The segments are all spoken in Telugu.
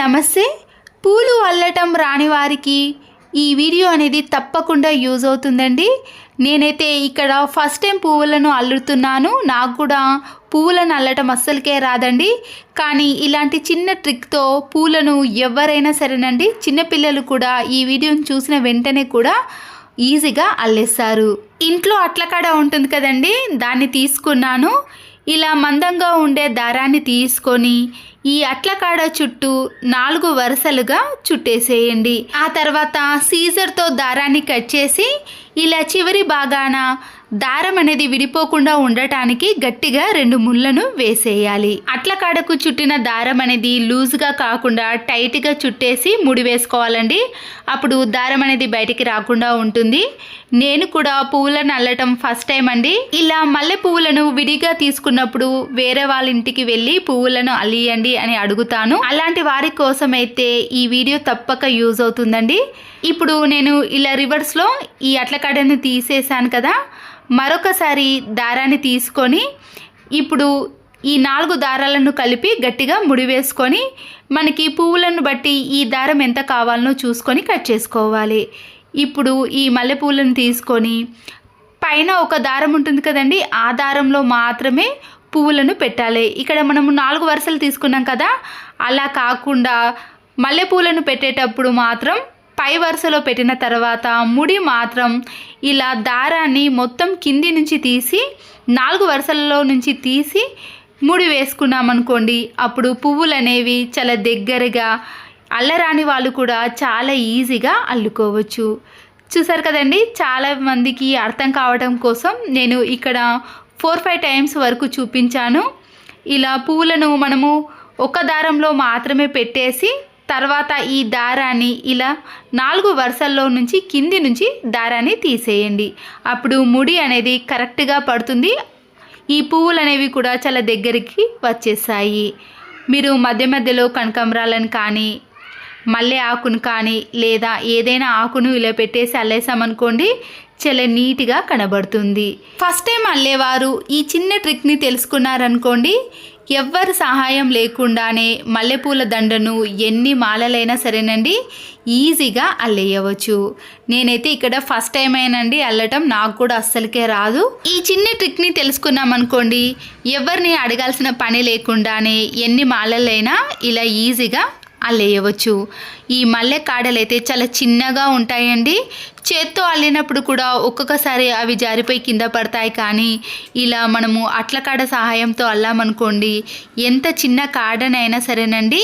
నమస్తే. పూలు అల్లటం రాని వారికి ఈ వీడియో అనేది తప్పకుండా యూజ్ అవుతుందండి. నేనైతే ఇక్కడ ఫస్ట్ టైం పువ్వులను అల్లుతున్నాను. నాకు కూడా పువ్వులను అల్లటం అస్సలకే రాదండి. కానీ ఇలాంటి చిన్న ట్రిక్తో పూలను ఎవరైనా సరేనండి, చిన్నపిల్లలు కూడా ఈ వీడియోని చూసిన వెంటనే కూడా ఈజీగా అల్లేస్తారు. ఇంట్లో అట్లకాడ ఉంటుంది కదండి, దాన్ని తీసుకున్నాను. ఇలా మందంగా ఉండే దారాన్ని తీసుకొని ఈ అట్లకాడ చుట్టూ 4 వరుసలుగా చుట్టేసేయండి. ఆ తర్వాత సీజర్తో దారాన్ని కట్ చేసి ఇలా చివరి భాగాన దారం అనేది విడిపోకుండా ఉండటానికి గట్టిగా 2 ముళ్ళను వేసేయాలి. అట్లకాడకు చుట్టిన దారం అనేది లూజ్గా కాకుండా టైట్గా చుట్టేసి ముడి వేసుకోవాలండి. అప్పుడు దారం అనేది బయటికి రాకుండా ఉంటుంది. నేను కూడా పువ్వులను అల్లటం ఫస్ట్ టైం అండి. ఇలా మల్లె పువ్వులను విడిగా తీసుకున్నప్పుడు వేరే వాళ్ళ ఇంటికి వెళ్ళి పువ్వులను అల్లియండి అని అడుగుతాను. అలాంటి వారి కోసం అయితే ఈ వీడియో తప్పక యూజ్ అవుతుందండి. ఇప్పుడు నేను ఇలా రివర్స్లో ఈ అట్లకాడని తీసేసాను కదా, మరొకసారి దారాన్ని తీసుకొని ఇప్పుడు ఈ 4 దారాలను కలిపి గట్టిగా ముడి వేసుకొని మనకి పువ్వులను బట్టి ఈ దారం ఎంత కావాలనో చూసుకొని కట్ చేసుకోవాలి. ఇప్పుడు ఈ మల్లెపూలను తీసుకొని పైన ఒక దారం ఉంటుంది కదండి, ఆ దారంలో మాత్రమే పువ్వులను పెట్టాలి. ఇక్కడ మనము 4 వరుసలు తీసుకున్నాం కదా, అలా కాకుండా మల్లెపూలను పెట్టేటప్పుడు మాత్రం పై వరుసలో పెట్టిన తర్వాత ముడి మాత్రం ఇలా దారాన్ని మొత్తం కింది నుంచి తీసి 4 వరుసలలో నుంచి తీసి ముడి వేసుకున్నామనుకోండి, అప్పుడు పువ్వులు అనేవి చాలా దగ్గరగా అల్లరాని వాళ్ళు కూడా చాలా ఈజీగా అల్లుకోవచ్చు. చూసారు కదండి, చాలా మందికి అర్థం కావడం కోసం నేను ఇక్కడ 4-5 టైమ్స్ వరకు చూపించాను. ఇలా పువ్వులను మనము ఒక దారంలో మాత్రమే పెట్టేసి తర్వాత ఈ దారాన్ని ఇలా 4 వరుసల్లో నుంచి కింది నుంచి దారాన్ని తీసేయండి. అప్పుడు ముడి అనేది కరెక్ట్గా పడుతుంది. ఈ పువ్వులు అనేవి కూడా చాలా దగ్గరికి వచ్చేసాయి. మీరు మధ్య మధ్యలో కనకాంబరాలను కానీ మల్లె ఆకును కానీ లేదా ఏదైనా ఆకును ఇలా పెట్టేసి అల్లేసామనుకోండి, చాలా నీట్గా కనబడుతుంది. ఫస్ట్ టైం అల్లేవారు ఈ చిన్న ట్రిక్ని తెలుసుకున్నారనుకోండి, ఎవ్వరి సహాయం లేకుండానే మల్లెపూల దండను ఎన్ని మాలలైనా సరేనండి ఈజీగా అల్లేయవచ్చు. నేనైతే ఇక్కడ ఫస్ట్ టైం అయినండి అల్లటం, నాకు కూడా అస్సలకే రాదు. ఈ చిన్న ట్రిక్ని తెలుసుకున్నామనుకోండి, ఎవరిని అడగాల్సిన పని లేకుండానే ఎన్ని మాలలైనా ఇలా ఈజీగా అల్లేయవచ్చు. ఈ మల్లె కాడలైతే చాలా చిన్నగా ఉంటాయండి. చేత్తో అల్లినప్పుడు కూడా ఒక్కొక్కసారి అవి జారిపోయి కింద పడతాయి. కానీ ఇలా మనము అట్లకాడ సహాయంతో అల్లామనుకోండి, ఎంత చిన్న కాడనైనా సరేనండి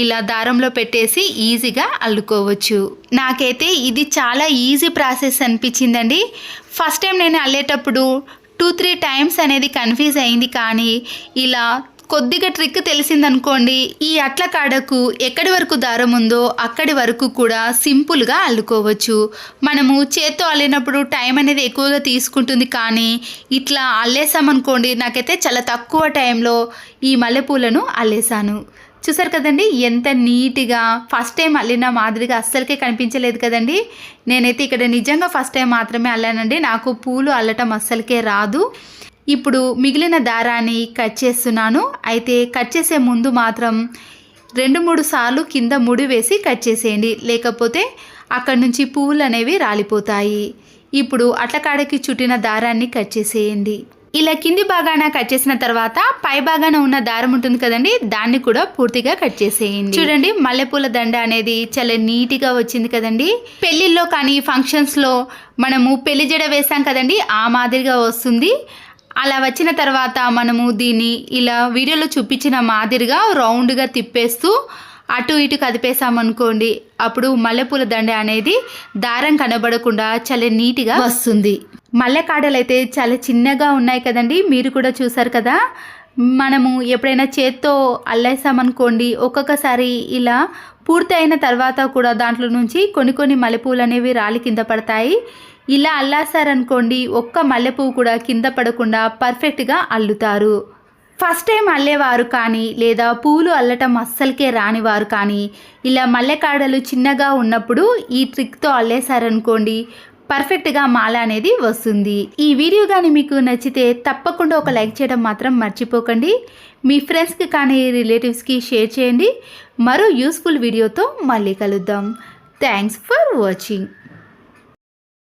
ఇలా దారంలో పెట్టేసి ఈజీగా అల్లుకోవచ్చు. నాకైతే ఇది చాలా ఈజీ ప్రాసెస్ అనిపించిందండి. ఫస్ట్ టైం నేను అల్లేటప్పుడు 2-3 టైమ్స్ అనేది కన్ఫ్యూజ్ అయింది. కానీ ఇలా కొద్దిగా ట్రిక్ తెలిసిందనుకోండి, ఈ అట్ల కాడకు ఎక్కడి వరకు దారం ఉందో అక్కడి వరకు కూడా సింపుల్గా అల్లుకోవచ్చు. మనము చేత్తో అల్లినప్పుడు టైం అనేది ఎక్కువగా తీసుకుంటుంది. కానీ ఇట్లా అల్లేసామనుకోండి, నాకైతే చాలా తక్కువ టైంలో ఈ మల్లెపూలను అల్లేసాను. చూసారు కదండి ఎంత నీట్గా, ఫస్ట్ టైం అల్లిన మాదిరిగా అస్సలకే కనిపించలేదు కదండి. నేనైతే ఇక్కడ నిజంగా ఫస్ట్ టైం మాత్రమే అల్లానండి. నాకు పూలు అల్లటం అస్సలకే రాదు. ఇప్పుడు మిగిలిన దారాన్ని కట్ చేస్తున్నాను. అయితే కట్ చేసే ముందు మాత్రం 2-3 సార్లు కింద ముడి వేసి కట్ చేసేయండి, లేకపోతే అక్కడి నుంచి పువ్వులు అనేవి రాలిపోతాయి. ఇప్పుడు అట్లకాడకి చుట్టిన దారాన్ని కట్ చేసేయండి. ఇలా కింది భాగాన కట్ చేసిన తర్వాత పై భాగాన ఉన్న దారం ఉంటుంది కదండి, దాన్ని కూడా పూర్తిగా కట్ చేసేయండి. చూడండి, మల్లెపూల దండ అనేది చాలా నీట్గా వచ్చింది కదండి. పెళ్ళిళ్ళలో కానీ ఫంక్షన్స్లో మనము పెళ్లి జడ వేసాం కదండి, ఆ మాదిరిగా వస్తుంది. అలా వచ్చిన తర్వాత మనము దీన్ని ఇలా వీడియోలో చూపించిన మాదిరిగా రౌండ్గా తిప్పేస్తూ అటు ఇటు కదిపేసామనుకోండి, అప్పుడు మల్లెపూల దండ అనేది దారం కనబడకుండా చాలా నీట్గా వస్తుంది. మల్లె కాడలు అయితే చాలా చిన్నగా ఉన్నాయి కదండి, మీరు కూడా చూసారు కదా. మనము ఎప్పుడైనా చేత్తో అల్లేసామనుకోండి, ఒక్కొక్కసారి ఇలా పూర్తి అయిన తర్వాత కూడా దాంట్లో నుంచి కొన్ని మల్లెపూలు అనేవి రాలి కింద పడతాయి. ఇలా అల్లాసారనుకోండి, ఒక్క మల్లెపువ్వు కూడా కింద పడకుండా పర్ఫెక్ట్గా అల్లుతారు. ఫస్ట్ టైం అల్లేవారు కానీ లేదా పూలు అల్లటం అస్సలకే రానివారు కానీ ఇలా మల్లెకాడలు చిన్నగా ఉన్నప్పుడు ఈ ట్రిక్తో అల్లేసారనుకోండి, పర్ఫెక్ట్గా మాల అనేది వస్తుంది. ఈ వీడియో కానీ మీకు నచ్చితే తప్పకుండా ఒక లైక్ చేయడం మాత్రం మర్చిపోకండి. మీ ఫ్రెండ్స్కి కానీ రిలేటివ్స్కి షేర్ చేయండి. మరో యూస్ఫుల్ వీడియోతో మళ్ళీ కలుద్దాం. Thanks for watching.